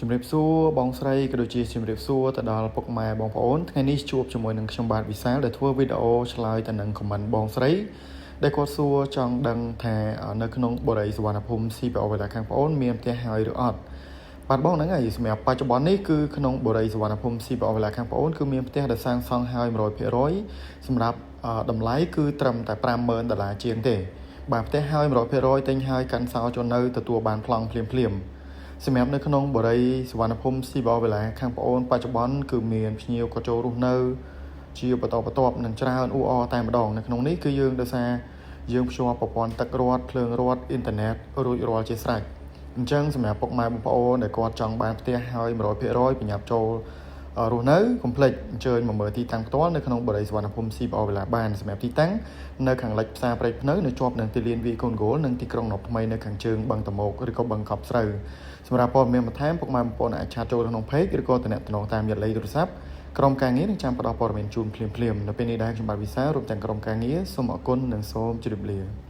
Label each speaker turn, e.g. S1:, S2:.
S1: ជំរាបសួរបងស្រីក៏ដូចជាជំរាបសួរទៅដល់ពុកម៉ែបងប្អូនថ្ងៃនេះជួបជាមួយនឹងខ្ញុំបាទវិសាលដែលធ្វើវីដេអូឆ្លើយទៅនឹង comment បងស្រីដែលគាត់សួរចង់ដឹងថានៅក្នុងបរិយាសវណ្ណភូមិ CPO វេលាខាងប្អូនមានផ្ទះហើយឬអត់បាទបងហ្នឹងហើយសម្រាប់បច្ចុប្បន្ននេះគឺក្នុងបរិយាសវណ្ណភូមិ CPO វេលាខាងប្អូនគឺមានផ្ទះដែលសាងសង់ហើយ 100% សម្រាប់តម្លៃគឺត្រឹមតែ $50,000 ជាងទេបាទផ្ទះហើយ 100% ទិញហើយកាន់សោចូលនៅទទួលបានប្លង់ភ្លាមសម្រាប់នៅក្នុងបរិយាសវណ្ណភូមិ CPO វេលាខាងប្អូនបច្ចុប្បន្នគឺមានភ្ញៀវក៏ចូលរស់នៅជាបន្តបន្ទាប់នឹងច្រើនអ៊ូអរតែម្ដងនៅក្នុងនេះគឺយើងដោយសារយើងភ្ជាប់ប្រព័ន្ធទឹករដ្ឋភ្លើងរដ្ឋអ៊ីនធឺណិតរួចរាល់ជាស្រេចអញ្ចឹងសម្រាប់ពុកម៉ែបងប្អូនដែលគាត់ចង់បានផ្ទះហើយ 100% បញ្ញាប់ចូលរស់នៅកុំភ្លេចអញ្ជើញមកមើលទីតាំងផ្ទាល់នៅក្នុងបរិយាសវណ្ណភូមិ CPO វេលាបានសម្រាប់ទីតាំងនៅខាងលិចផ្សារព្រែកភ្នៅនៅជាប់នឹងទីលានវាយកូនហ្គោលនិងទីក្រុងនប់ថ្មីនៅខាងជើងបឹងតមោកឬក៏បឹងកប់ស្រូវសម្រាប់ព័ត៌មានបន្ថែមពុកម៉ែបងប្អូនអាចឆាតចូលក្នុង page ឬក៏ទំនាក់ទំនងតាមលេខទូរស័ព្ទក្រុមការងារនឹងចាំផ្ដល់ព័ត៌មានជូនភ្លាមនៅពេលនេះដែរខ្ញុំបាទវិសាលរួមទាំងក្រុមការងារសូមអរគុណនិងសូមជម្រាបលា